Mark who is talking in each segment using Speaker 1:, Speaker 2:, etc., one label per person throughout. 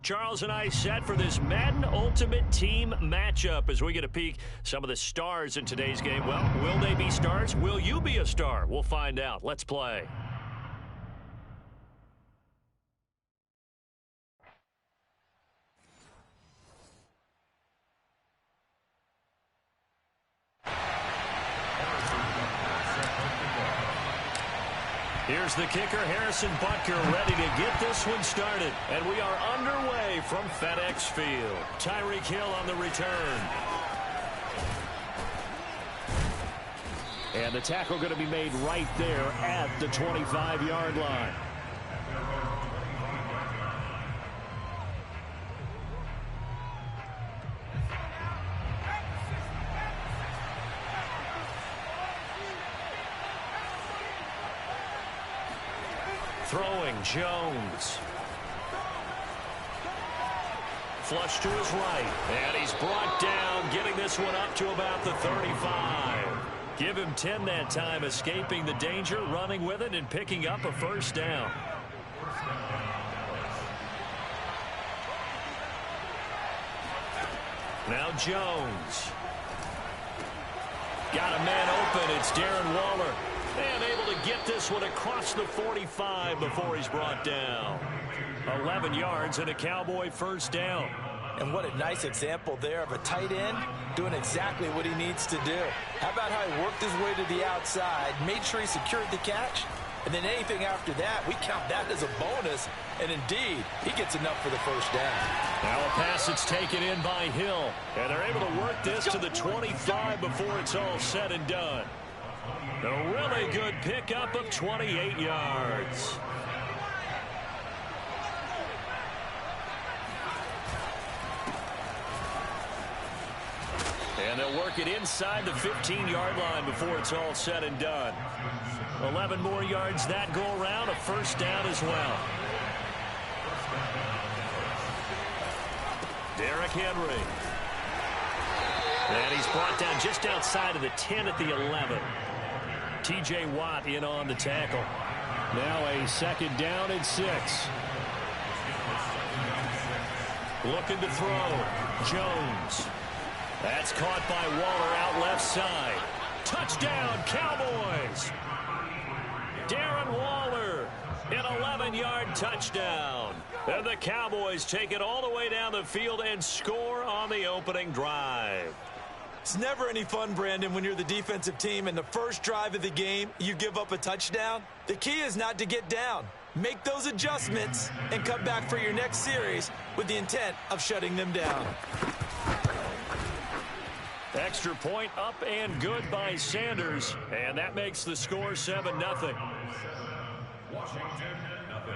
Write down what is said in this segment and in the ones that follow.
Speaker 1: Charles and I set for this Madden Ultimate Team matchup as we get a peek some of the stars in today's game. Well, will they be stars? Will you be a star? We'll find out. Let's play. Here's the kicker, Harrison Butker, ready to get this one started. And we are underway from FedEx Field. Tyreek Hill on the return. And the tackle going to be made right there at the 25-yard line. Throwing, Jones. Flush to his right. And he's brought down, getting this one up to about the 35. Give him 10 that time, escaping the danger, running with it, and picking up a first down. Now Jones. Got a man open. It's Darren Waller. And able to get this one across the 45 before he's brought down. 11 yards and a Cowboy first down.
Speaker 2: And what a nice example there of a tight end doing exactly what he needs to do. How about how he worked his way to the outside, made sure he secured the catch, and then anything after that, we count that as a bonus. And indeed, he gets enough for the first down.
Speaker 1: Now a pass that's taken in by Hill. And they're able to work this to the 25 before it's all said and done. A really good pickup of 28 yards. And they'll work it inside the 15-yard line before it's all said and done. 11 more yards that go around, a first down as well. Derrick Henry. And he's brought down just outside of the 10 at the 11. T.J. Watt in on the tackle. Now a second down and 6. Looking to throw. Jones. That's caught by Waller out left side. Touchdown, Cowboys. Darren Waller, an 11-yard touchdown. And the Cowboys take it all the way down the field and score on the opening drive.
Speaker 2: It's never any fun, Brandon, when you're the defensive team and the first drive of the game, you give up a touchdown. The key is not to get down. Make those adjustments and come back for your next series with the intent of shutting them down.
Speaker 1: Extra point up and good by Sanders, and that makes the score 7-0.
Speaker 3: Washington, nothing.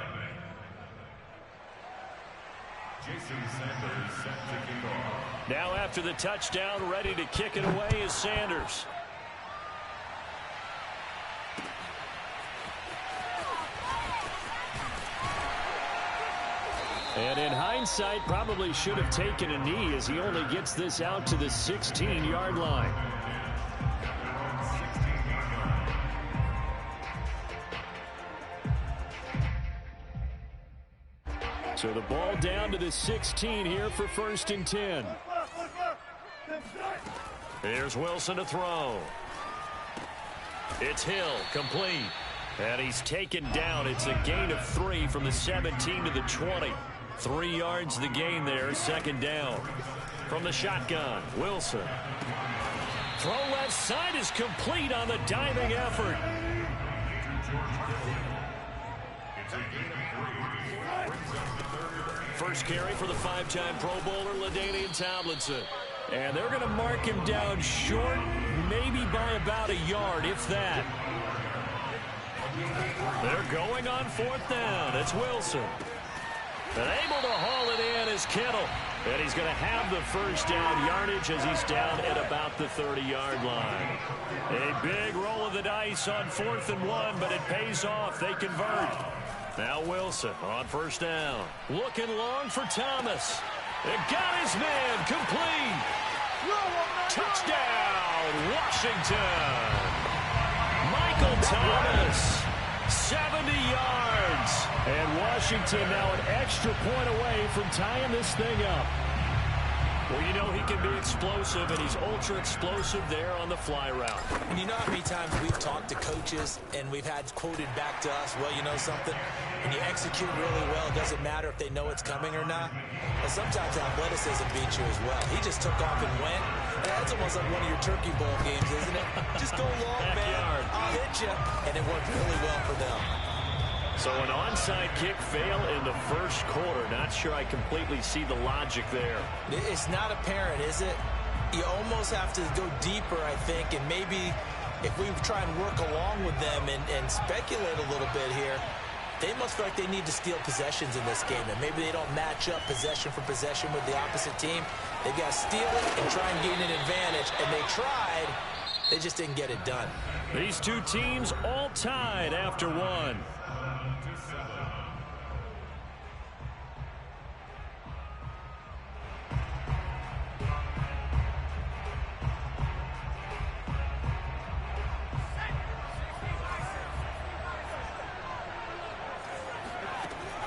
Speaker 3: Jason Sanders set to kick off.
Speaker 1: Now after the touchdown, ready to kick it away is Sanders. And in hindsight, probably should have taken a knee as he only gets this out to the 16-yard line. So the ball down to the 16 here for 1st and 10. Here's Wilson to throw. It's Hill, complete. And he's taken down. It's a gain of 3 from the 17 to the 20. 3 yards the gain there, second down. From the shotgun, Wilson. Throw left side is complete on the diving effort. First carry for the 5-time Pro Bowler, LaDainian Tomlinson. And they're going to mark him down short, maybe by about a yard, if that. They're going on 4th down. It's Wilson. And able to haul it in is Kittle. And he's going to have the first down yardage as he's down at about the 30-yard line. A big roll of the dice on 4th and 1, but it pays off. They convert. Now Wilson on first down. Looking long for Thomas. It got his man complete. Touchdown, Washington. Michael Thomas, 70 yards. And Washington now an extra point away from tying this thing up. Well, you know he can be explosive, and he's ultra explosive there on the fly route.
Speaker 2: And you know how many times we've talked to coaches and we've had quoted back to us, well, you know something? When you execute really well, it doesn't matter if they know it's coming or not. But sometimes athleticism beats you as well. He just took off and went. That's almost like one of your Turkey Bowl games, isn't it? Just go long, man. I'll hit you. And it worked really well for them.
Speaker 1: So an onside kick fail in the first quarter. Not sure I completely see the logic there.
Speaker 2: It's not apparent, is it? You almost have to go deeper, I think, and maybe if we try and work along with them and speculate a little bit here, they must feel like they need to steal possessions in this game, and maybe they don't match up possession for possession with the opposite team. They've got to steal it and try and gain an advantage, and they tried. They just didn't get it done.
Speaker 1: These two teams all tied after one.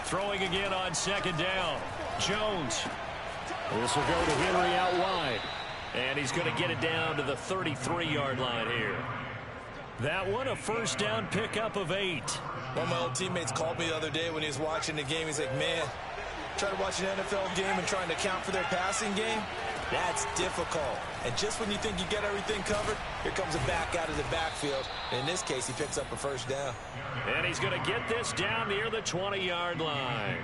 Speaker 1: Throwing again on second down. Jones. This will go to Henry out wide. And he's going to get it down to the 33-yard line here. That one, a first down pickup of 8.
Speaker 2: One of my old teammates called me the other day when he was watching the game. He's like, man, trying to watch an NFL game and trying to account for their passing game, that's difficult. And just when you think you get everything covered, here comes a back out of the backfield. And in this case, he picks up a first down.
Speaker 1: And he's going to get this down near the 20-yard line.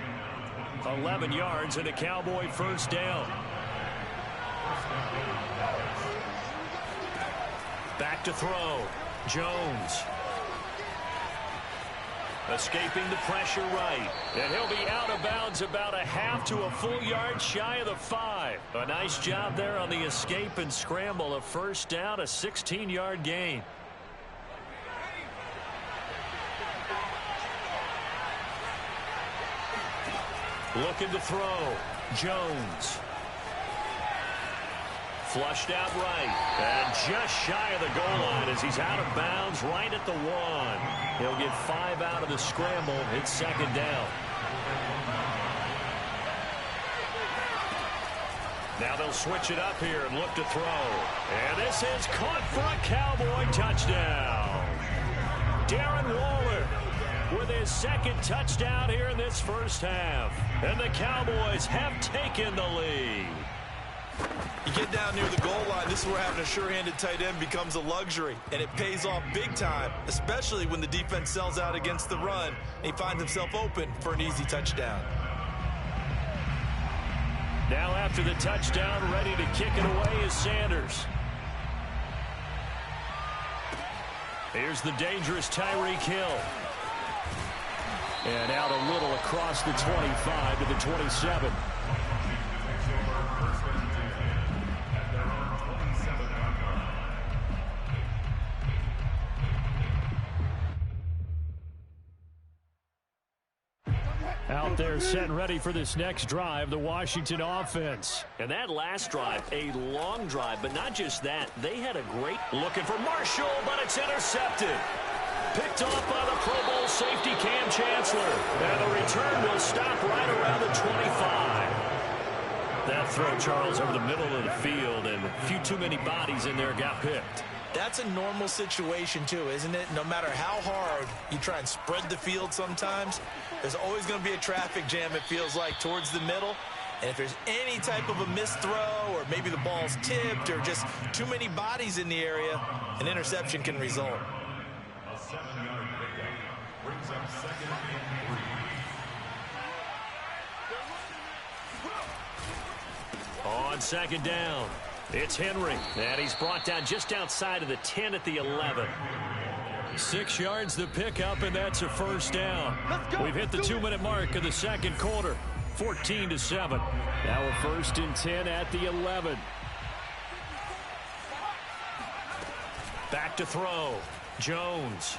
Speaker 1: 11 yards and a Cowboy first down. Back to throw. Jones. Escaping the pressure right. And he'll be out of bounds about a half to a full yard shy of the 5. A nice job there on the escape and scramble. A first down, a 16-yard gain. Looking to throw. Jones. Flushed out right. And just shy of the goal line as he's out of bounds right at the 1. He'll get 5 out of the scramble. It's second down. Now they'll switch it up here and look to throw. And this is caught for a Cowboy touchdown. Darren Waller with his second touchdown here in this first half. And the Cowboys have taken the lead.
Speaker 2: You get down near the goal line, this is where having a sure-handed tight end becomes a luxury, and it pays off big time, especially when the defense sells out against the run, and he finds himself open for an easy touchdown.
Speaker 1: Now after the touchdown, ready to kick it away is Sanders. Here's the dangerous Tyreek Hill. And out a little across the 25 to the 27. Out there set and ready for this next drive, the Washington offense. And that last drive, a long drive, but not just that. They had a great looking for Marshall, but it's intercepted. Picked off by the Pro Bowl safety Cam Chancellor. And the return will stop right around the 25. That throw, Charles, over the middle of the field, and a few too many bodies in there got picked.
Speaker 2: That's a normal situation, too, isn't it? No matter how hard you try and spread the field sometimes, there's always going to be a traffic jam, it feels like, towards the middle. And if there's any type of a missed throw or maybe the ball's tipped or just too many bodies in the area, an interception can result.
Speaker 3: A 7-yard pickup brings up second and 3.
Speaker 1: On second down, it's Henry. And he's brought down just outside of the 10 at the 11. 6 yards the pickup, and that's a first down. We've hit the 2-minute mark of the second quarter. 14-7. Now a first and 10 at the 11. Back to throw. Jones.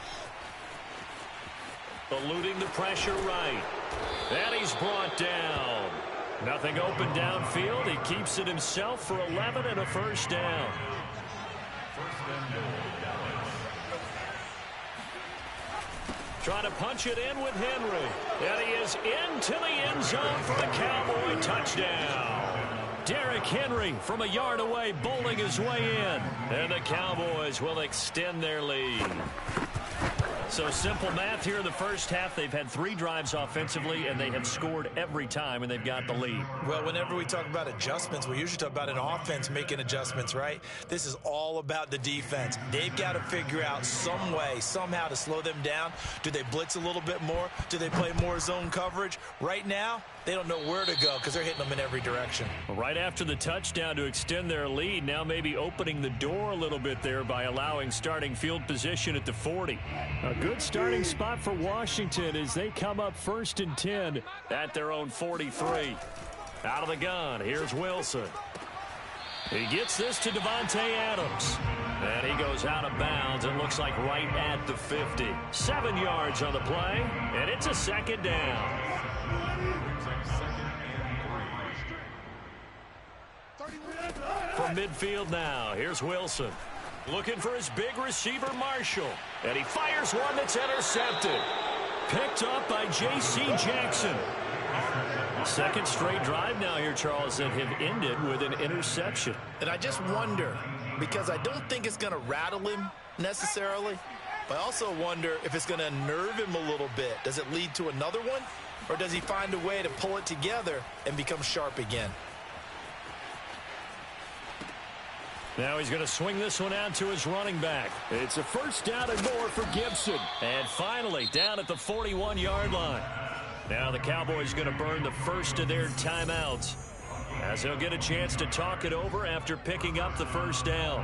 Speaker 1: Eluding the pressure right. And he's brought down. Nothing open downfield. He keeps it himself for 11 and a first down. Trying to punch it in with Henry. And he is into the end zone for a Cowboy touchdown. Derrick Henry from a yard away bowling his way in. And the Cowboys will extend their lead. So simple math here in the first half. They've had 3 drives offensively, and they have scored every time, and they've got the lead.
Speaker 2: Well, whenever we talk about adjustments, we usually talk about an offense making adjustments, right? This is all about the defense. They've got to figure out some way, somehow to slow them down. Do they blitz a little bit more? Do they play more zone coverage? Right now, they don't know where to go because they're hitting them in every direction.
Speaker 1: Right after the touchdown to extend their lead, now maybe opening the door a little bit there by allowing starting field position at the 40. A good starting spot for Washington as they come up 1st and 10 at their own 43. Out of the gun, here's Wilson. He gets this to Devontae Adams. And he goes out of bounds and looks like right at the 50. 7 yards on the play, and it's a 2nd down. From midfield now, here's Wilson. Looking for his big receiver, Marshall. And he fires one that's intercepted. Picked up by J.C. Jackson. 2nd straight drive now here, Charles, that have ended with an interception.
Speaker 2: And I just wonder, because I don't think it's going to rattle him necessarily, but I also wonder if it's going to unnerve him a little bit. Does it lead to another one? Or does he find a way to pull it together and become sharp again?
Speaker 1: Now he's going to swing this one out to his running back. It's a 1st down and more for Gibson. And finally, down at the 41-yard line. Now the Cowboys going to burn the first of their timeouts, as they'll get a chance to talk it over after picking up the 1st down.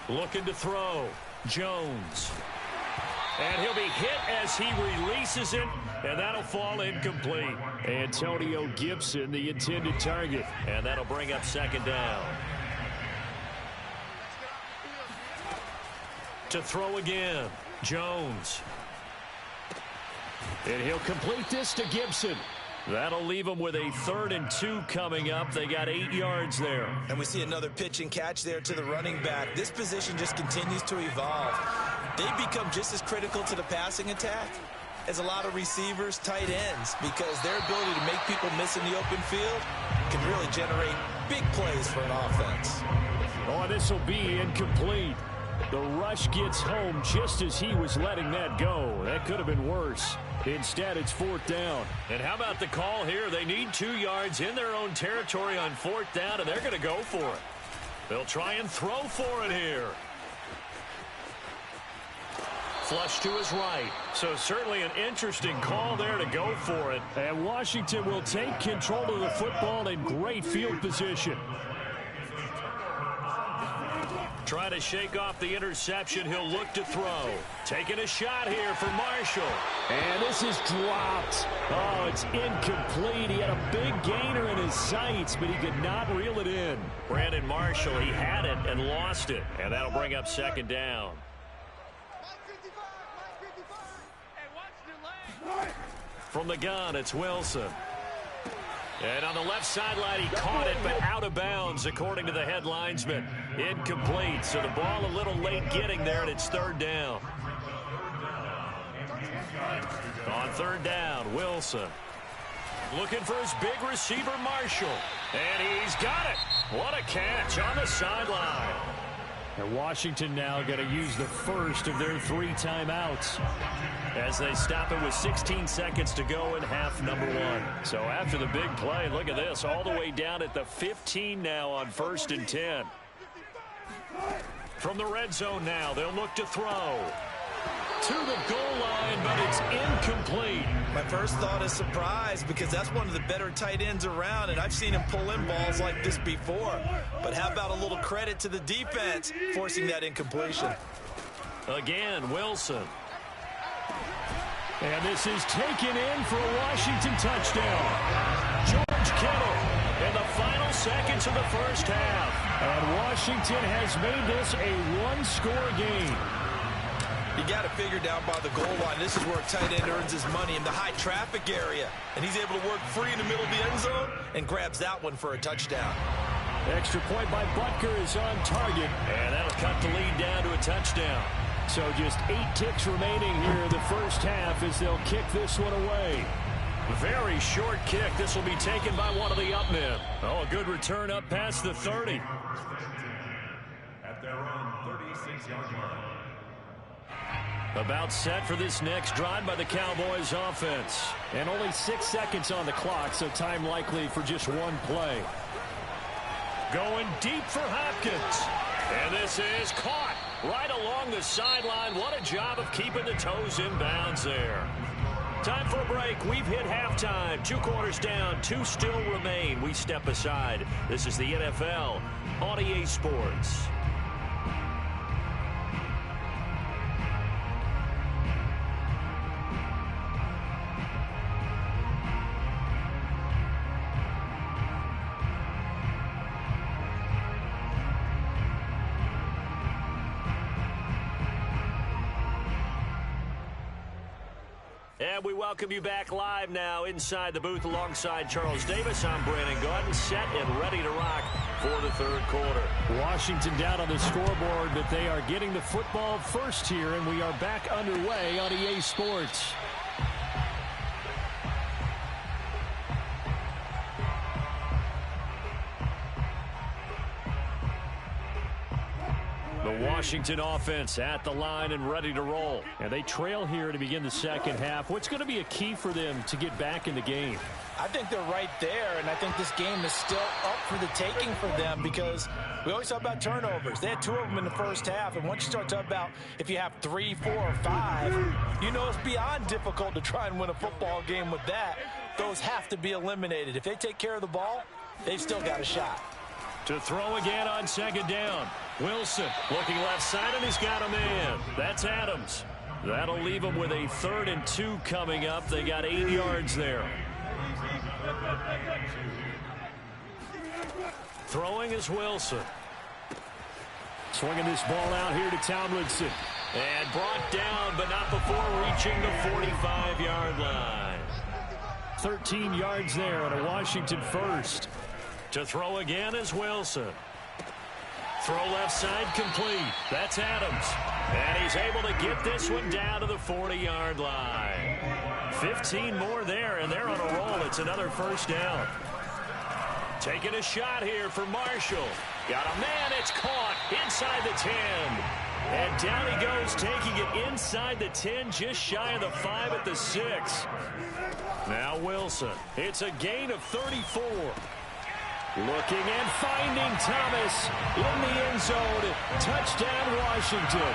Speaker 1: Looking to throw. Jones. And he'll be hit as he releases it, and that'll fall incomplete. Antonio Gibson, the intended target, and that'll bring up 2nd down. To throw again, Jones. And he'll complete this to Gibson. That'll leave them with a 3rd and 2 coming up. They got 8 yards there.
Speaker 2: And we see another pitch and catch there to the running back. This position just continues to evolve. They become just as critical to the passing attack as a lot of receivers, tight ends, because their ability to make people miss in the open field can really generate big plays for an offense.
Speaker 1: Oh, this will be incomplete. The rush gets home just as he was letting that go. That could have been worse. Instead, it's 4th down. And how about the call here? They need 2 yards in their own territory on 4th down, and they're going to go for it. They'll try and throw for it here. Flush to his right. So certainly an interesting call there to go for it. And Washington will take control of the football in great field position. Trying to shake off the interception. He'll look to throw. Taking a shot here for Marshall. And this is dropped. Oh, it's incomplete. He had a big gainer in his sights, but he could not reel it in. Brandon Marshall, he had it and lost it. And that'll bring up 2nd down. From the gun, it's Wilson. And on the left sideline, he caught it, but out of bounds, according to the head linesman. Incomplete, so the ball a little late getting there, and it's 3rd down. On 3rd down, Wilson. Looking for his big receiver, Marshall. And he's got it. What a catch on the sideline. And Washington now going to use the first of their 3 timeouts as they stop it with 16 seconds to go in half number 1. So after the big play, look at this, all the way down at the 15 now on 1st and 10. From the red zone now, they'll look to throw. To the goal line, but it's incomplete.
Speaker 2: My first thought is surprise, because that's one of the better tight ends around, and I've seen him pull in balls like this before. But how about a little credit to the defense forcing that incompletion?
Speaker 1: Again, Wilson. And this is taken in for a Washington touchdown. George Kittle in the final seconds of the first half. And Washington has made this a 1-score game.
Speaker 2: You got to figure down by the goal line. This is where a tight end earns his money in the high traffic area. And he's able to work free in the middle of the end zone and grabs that one for a touchdown.
Speaker 1: Extra point by Butker is on target. And that'll cut the lead down to a touchdown. So just 8 ticks remaining here in the first half as they'll kick this one away. Very short kick. This will be taken by one of the up men. Oh, a good return up past the 30.
Speaker 3: At their own 36-yard line.
Speaker 1: About set for this next drive by the Cowboys offense. And only 6 seconds on the clock, so time likely for just one play. Going deep for Hopkins. And this is caught right along the sideline. What a job of keeping the toes in bounds there. Time for a break. We've hit halftime. 2 quarters down. 2 still remain. We step aside. This is the NFL on EA Sports. And we welcome you back live now inside the booth alongside Charles Davis. I'm Brandon Gaudin, set and ready to rock for the third quarter. Washington down on the scoreboard, but they are getting the football first here, and we are back underway on EA Sports. The Washington offense at the line and ready to roll. And they trail here to begin the second half. What's going to be a key for them to get back in the game?
Speaker 2: I think they're right there, and I think this game is still up for the taking for them because we always talk about turnovers. They had 2 of them in the first half, and once you start talking about if you have 3, 4, or 5, you know it's beyond difficult to try and win a football game with that. Those have to be eliminated. If they take care of the ball, they've still got a shot.
Speaker 1: To throw again on second down. Wilson looking left side, and he's got a man. That's Adams. That'll leave him with a 3rd and 2 coming up. They got 8 yards there. Throwing is Wilson. Swinging this ball out here to Tomlinson. And brought down, but not before reaching the 45-yard line. 13 yards there on a Washington first. To throw again is Wilson. Throw left side complete. That's Adams. And he's able to get this one down to the 40-yard line. 15 more there, and they're on a roll. It's another first down. Taking a shot here for Marshall. Got a man. It's caught inside the 10. And down he goes, taking it inside the 10, just shy of the 5 at the 6. Now Wilson. It's a gain of 34. Looking and finding Thomas in the end zone. Touchdown, Washington.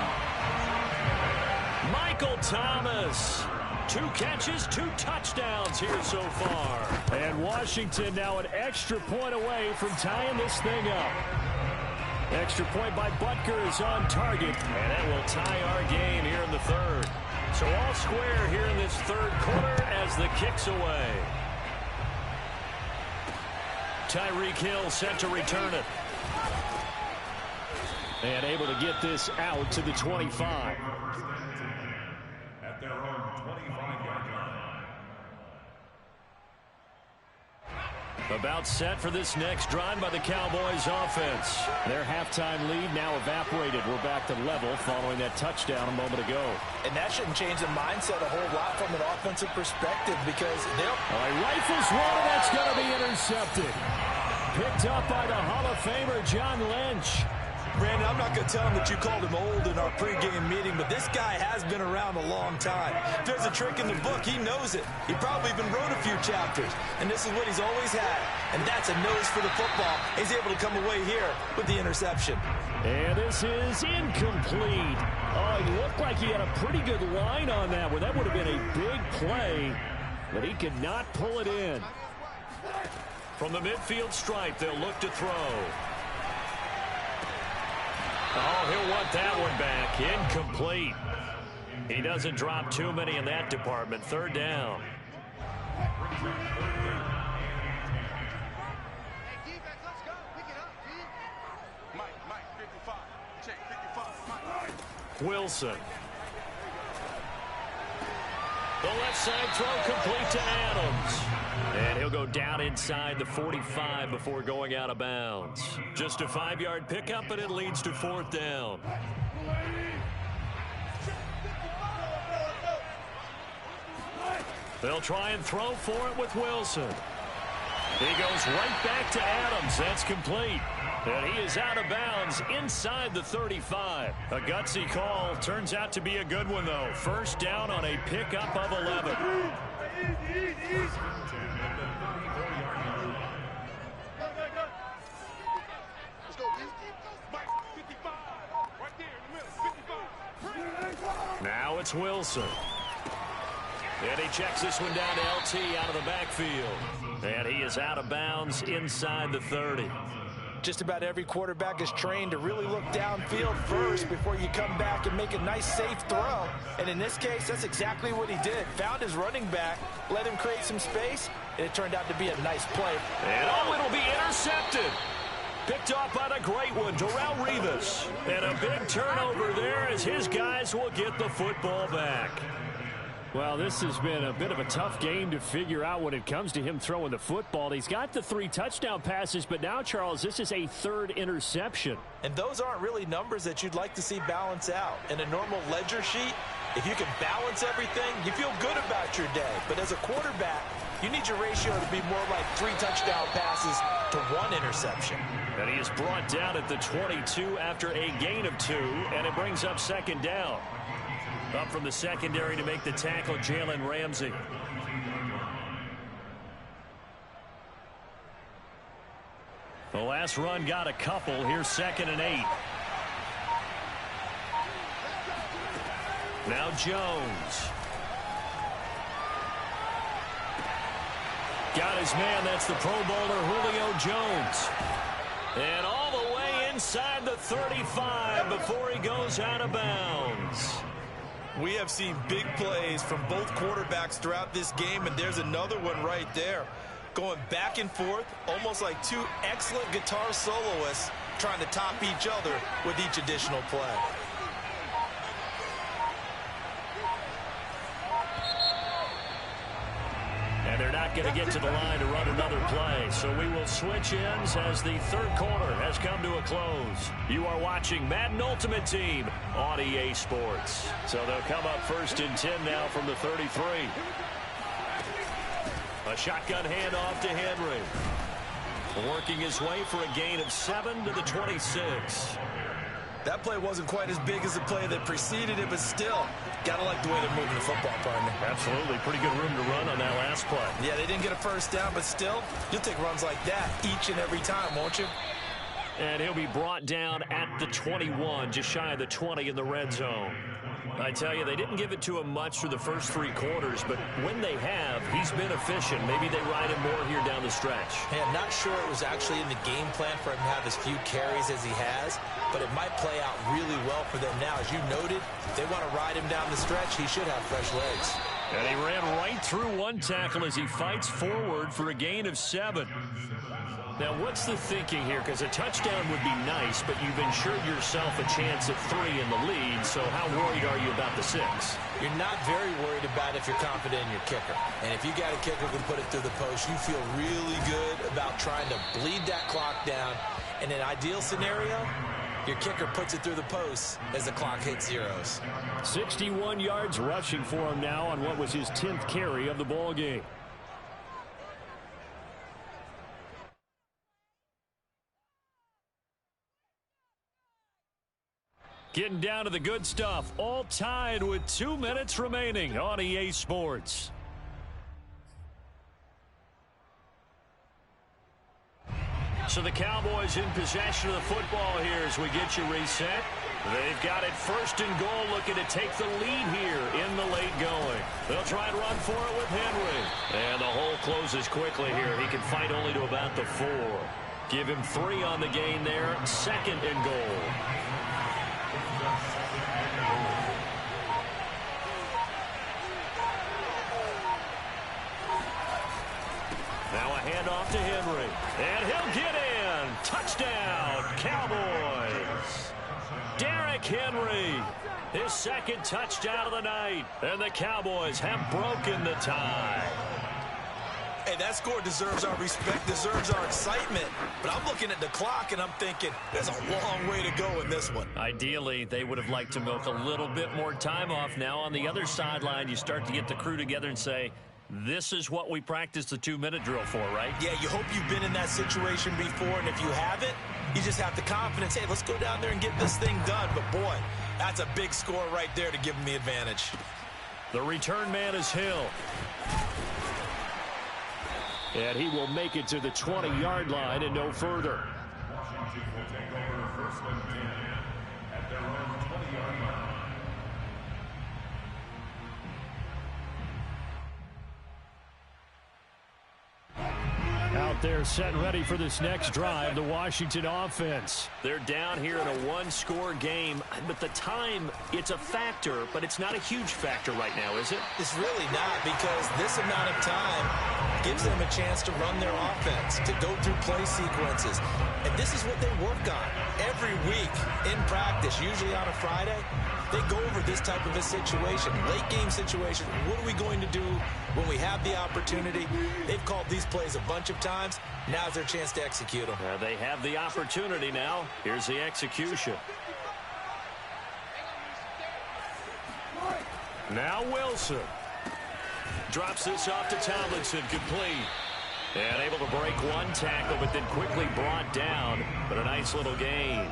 Speaker 1: Michael Thomas. 2 catches, 2 touchdowns here so far. And Washington now an extra point away from tying this thing up. Extra point by Butker is on target. And that will tie our game here in the third. So all square here in this third quarter as the kick's away. Tyreek Hill set to return it. And able to get this out to the 25.
Speaker 3: At their own 25-yard line.
Speaker 1: About set for this next drive by the Cowboys offense. Their halftime lead now evaporated. We're back to level following that touchdown a moment ago.
Speaker 2: And that shouldn't change the mindset a whole lot from an offensive perspective because they'll...
Speaker 1: All right, rifles one, and that's going to be intercepted. Picked up by the Hall of Famer, John Lynch.
Speaker 2: Brandon, I'm not going to tell him that you called him old in our pregame meeting, but this guy has been around a long time. If there's a trick in the book, he knows it. He probably even wrote a few chapters, and this is what he's always had, and that's a nose for the football. He's able to come away here with the interception.
Speaker 1: And this is incomplete. Oh, it looked like he had a pretty good line on that one. That would have been a big play, but he could not pull it in. From the midfield stripe, they'll look to throw. Oh, he'll want that one back. Incomplete. He doesn't drop too many in that department. Third down. Wilson. The left side throw complete to Adams. And he'll go down inside the 45 before going out of bounds. Just a 5-yard pickup, and it leads to 4th down. They'll try and throw for it with Wilson. He goes right back to Adams. That's complete. And he is out of bounds inside the 35. A gutsy call. Turns out to be a good one, though. First down on a pickup of 11. Now it's Wilson. And he checks this one down to LT out of the backfield. And he is out of bounds inside the 30.
Speaker 2: Just about every quarterback is trained to really look downfield first before you come back and make a nice, safe throw. And in this case, that's exactly what he did. Found his running back, let him create some space, and it turned out to be a nice play.
Speaker 1: And it'll be intercepted. Picked off by the great one, Darrelle Revis. And a big turnover there as his guys will get the football back.
Speaker 4: Well, this has been a bit of a tough game to figure out when it comes to him throwing the football. He's got the 3 touchdown passes, but now, Charles, this is a 3rd interception.
Speaker 2: And those aren't really numbers that you'd like to see balance out. In a normal ledger sheet, if you can balance everything, you feel good about your day. But as a quarterback, you need your ratio to be more like 3 touchdown passes to 1 interception.
Speaker 1: And he is brought down at the 22 after a gain of 2, and it brings up 2nd down. Up from the secondary to make the tackle, Jalen Ramsey. The last run got a couple. Here's 2nd and 8. Now Jones. Got his man. That's the Pro Bowler, Julio Jones. And all the way inside the 35 before he goes out of bounds.
Speaker 2: We have seen big plays from both quarterbacks throughout this game, and there's another one right there. Going back and forth, almost like 2 excellent guitar soloists trying to top each other with each additional play.
Speaker 1: And they're not going to get to the line to run another play. So we will switch ends as the 3rd quarter has come to a close. You are watching Madden Ultimate Team on EA Sports. So they'll come up 1st and 10 now from the 33. A shotgun handoff to Henry. Working his way for a gain of 7 to the 26.
Speaker 2: That play wasn't quite as big as the play that preceded it, but still, gotta like the way they're moving the football, partner.
Speaker 1: Absolutely. Pretty good room to run on that last play.
Speaker 2: Yeah, they didn't get a first down, but still, you'll take runs like that each and every time, won't you?
Speaker 1: And he'll be brought down at the 21, just shy of the 20 in the red zone. I tell you, they didn't give it to him much through the first 3 quarters, but when they have, he's been efficient. Maybe they ride him more here down the stretch.
Speaker 2: Hey, I'm not sure it was actually in the game plan for him to have as few carries as he has, but it might play out really well for them now. As you noted, they want to ride him down the stretch. He should have fresh legs.
Speaker 1: And he ran right through one tackle as he fights forward for a gain of 7. Now, what's the thinking here? Because a touchdown would be nice, but you've ensured yourself a chance at 3 in the lead, so how worried are you about the 6?
Speaker 2: You're not very worried about if you're confident in your kicker. And if you got a kicker who can put it through the post, you feel really good about trying to bleed that clock down. In an ideal scenario, your kicker puts it through the post as the clock hits zeros.
Speaker 4: 61 yards rushing for him now on what was his 10th carry of the ball game. Getting down to the good stuff, all tied with 2 minutes remaining on EA Sports.
Speaker 1: So the Cowboys in possession of the football here as we get you reset. They've got it 1st and goal, looking to take the lead here in the late going. They'll try and run for it with Henry. And the hole closes quickly here. He can fight only to about the 4. Give him 3 on the gain there. 2nd and goal. Now a handoff to Henry. And he'll get in. Touchdown, Cowboys. Derrick Henry, his second touchdown of the night. And the Cowboys have broken the tie.
Speaker 2: Hey, that score deserves our respect, deserves our excitement. But I'm looking at the clock, and I'm thinking, there's a long way to go in this one.
Speaker 1: Ideally, they would have liked to milk a little bit more time off. Now, on the other sideline, you start to get the crew together and say, this is what we practiced the 2-minute drill for, right?
Speaker 2: Yeah, you hope you've been in that situation before, and if you haven't, you just have the confidence, hey, let's go down there and get this thing done. But, boy, that's a big score right there to give them the advantage.
Speaker 1: The return man is Hill.
Speaker 4: And he will make it to the 20-yard line and no further.
Speaker 3: Washington will take over first and 10 at their own 20-yard line.
Speaker 4: Out there set and ready for this next drive, the Washington offense.
Speaker 1: They're down here in a one-score game, but the time, it's a factor, but it's not a huge factor right now, is it?
Speaker 2: It's really not, because this amount of time gives them a chance to run their offense, to go through play sequences. And this is what they work on every week in practice, usually on a Friday. They go over this type of a situation, late game situation. What are we going to do when we have the opportunity? They've called these plays a bunch of times. Now's their chance to execute them.
Speaker 1: They have the opportunity now. Here's the execution. Now Wilson. Drops this off to Tomlinson, complete. And able to break one tackle, but then quickly brought down. But a nice little gain.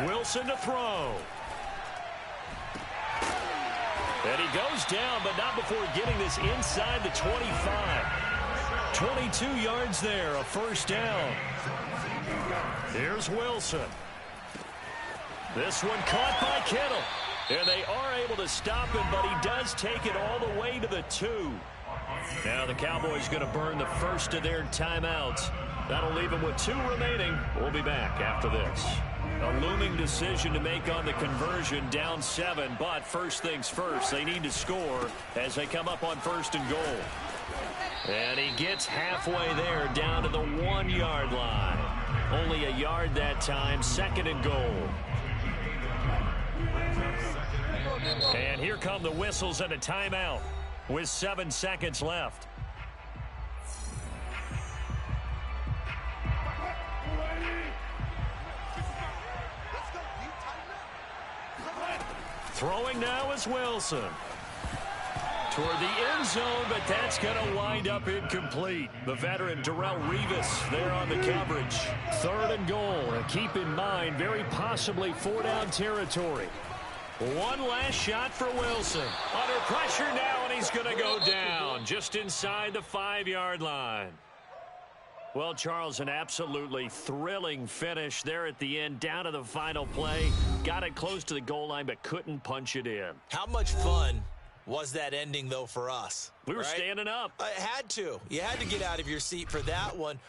Speaker 1: Wilson to throw. And he goes down, but not before getting this inside the 25. 22 yards there, a first down. Here's Wilson. This one caught by Kittle. And they are able to stop him, but he does take it all the way to the 2. Now the Cowboys going to burn the first of their timeouts. That'll leave them with 2 remaining. We'll be back after this. A looming decision to make on the conversion, down 7, but first things first, they need to score as they come up on first and goal. And he gets halfway there, down to the 1-yard line. Only a yard that time, second and goal. And here come the whistles and a timeout with 7 seconds left. Throwing now is Wilson. Toward the end zone, but that's going to wind up incomplete. The veteran Darrelle Revis there on the coverage.
Speaker 4: Third and goal. And keep in mind, very possibly 4-down territory.
Speaker 1: One last shot for Wilson. Under pressure now, and he's going to go down just inside the 5-yard line. Well, Charles, an absolutely thrilling finish there at the end, down to the final play. Got it close to the goal line, but couldn't punch it in.
Speaker 2: How much fun was that ending, though, for us?
Speaker 1: We were standing up.
Speaker 2: It had to. You had to get out of your seat for that one.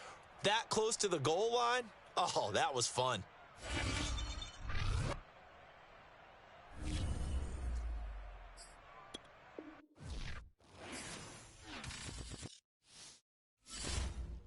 Speaker 2: That close to the goal line? Oh, that was fun.